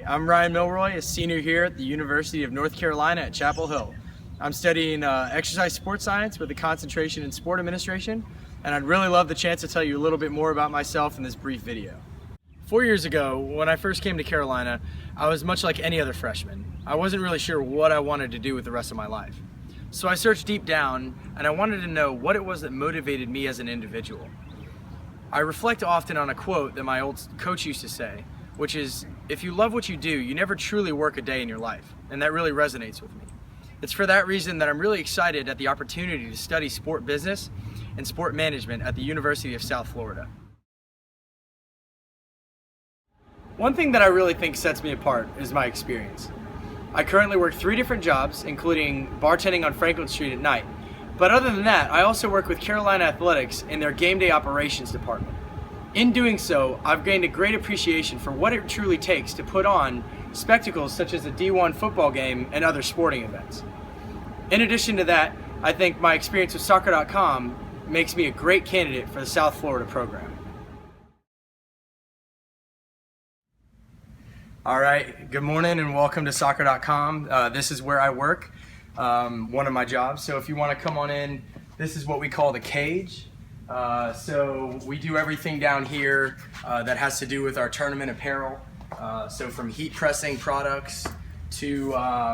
I'm Ryan Milroy, a senior here at the University of North Carolina at Chapel Hill. I'm studying exercise sports science with a concentration in sport administration, and I'd really love the chance to tell you a little bit more about myself in this brief video. 4 years ago, when I first came to Carolina, I was much like any other freshman. I wasn't really sure what I wanted to do with the rest of my life. So I searched deep down, and I wanted to know what it was that motivated me as an individual. I reflect often on a quote that my old coach used to say, which is, if you love what you do, you never truly work a day in your life. And that really resonates with me. It's for that reason that I'm really excited at the opportunity to study sport business and sport management at the University of South Florida. One thing that I really think sets me apart is my experience. I currently work 3 different jobs, including bartending on Franklin Street at night. But other than that, I also work with Carolina Athletics in their game day operations department. In doing so, I've gained a great appreciation for what it truly takes to put on spectacles such as a D1 football game and other sporting events. In addition to that, I think my experience with Soccer.com makes me a great candidate for the South Florida program. All right, good morning and welcome to Soccer.com. This is where I work, one of my jobs. So if you want to come on in, this is what we call the cage. So we do everything down here that has to do with our tournament apparel. So from heat pressing products to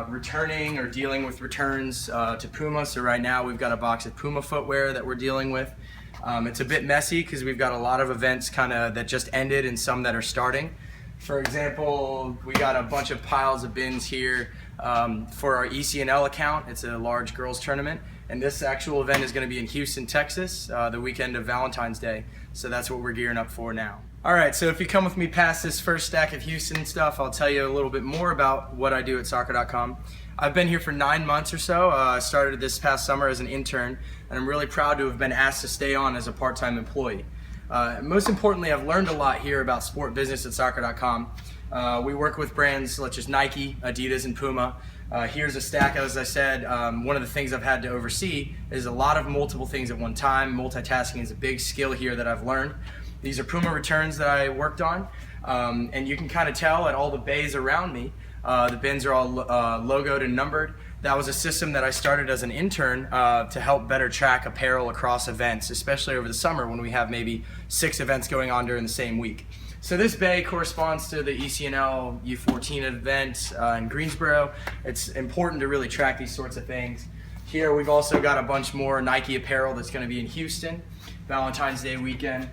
returning or dealing with returns to Puma. So right now we've got a box of Puma footwear that we're dealing with. It's a bit messy because we've got a lot of events that just ended and some that are starting. For example, we got a bunch of piles of bins here for our ECNL account. It's a large girls tournament. And this actual event is going to be in Houston, Texas, the weekend of Valentine's Day. So that's what we're gearing up for now. All right, so if you come with me past this first stack of Houston stuff, I'll tell you a little bit more about what I do at Soccer.com. I've been here for 9 months or so. I started this past summer as an intern, and I'm really proud to have been asked to stay on as a part-time employee. Most importantly, I've learned a lot here about sport business at Soccer.com. We work with brands such as Nike, Adidas, and Puma. Here's a stack, as I said. One of the things I've had to oversee is a lot of multiple things at one time. Multitasking is a big skill here that I've learned. These are Puma returns that I worked on, and you can kind of tell at all the bays around me, the bins are all logoed and numbered. That was a system that I started as an intern to help better track apparel across events, especially over the summer when we have maybe 6 events going on during the same week. So this bay corresponds to the ECNL U14 event in Greensboro. It's important to really track these sorts of things. Here we've also got a bunch more Nike apparel that's going to be in Houston, Valentine's Day weekend.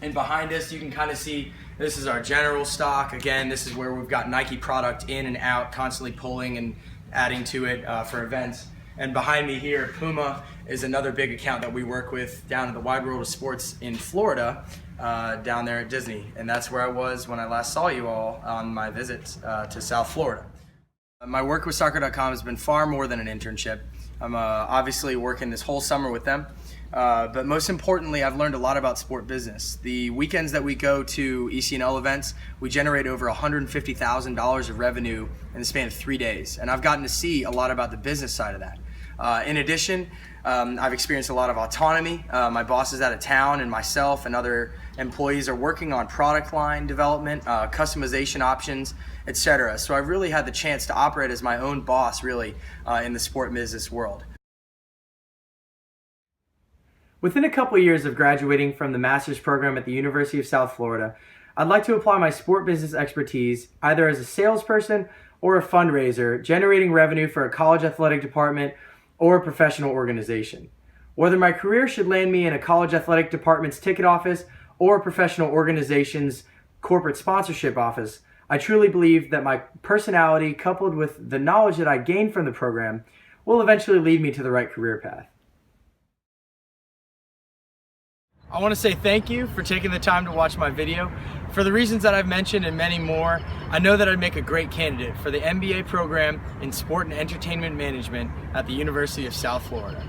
And behind us you can kind of see this is our general stock. Again, this is where we've got Nike product in and out, constantly pulling and adding to it for events. And behind me here, Puma is another big account that we work with down at the Wide World of Sports in Florida, down there at Disney. And that's where I was when I last saw you all on my visit to South Florida. My work with Soccer.com has been far more than an internship. I'm obviously working this whole summer with them. But most importantly, I've learned a lot about sport business. The weekends that we go to ECNL events, we generate over $150,000 of revenue in the span of 3 days. And I've gotten to see a lot about the business side of that. In addition, I've experienced a lot of autonomy. My boss is out of town, and myself and other employees are working on product line development, customization options, etc. So I've really had the chance to operate as my own boss, really, in the sport business world. Within a couple years of graduating from the master's program at the University of South Florida, I'd like to apply my sport business expertise either as a salesperson or a fundraiser, generating revenue for a college athletic department or a professional organization. Whether my career should land me in a college athletic department's ticket office or a professional organization's corporate sponsorship office, I truly believe that my personality, coupled with the knowledge that I gained from the program, will eventually lead me to the right career path. I want to say thank you for taking the time to watch my video. For the reasons that I've mentioned and many more, I know that I'd make a great candidate for the MBA program in Sport and Entertainment Management at the University of South Florida.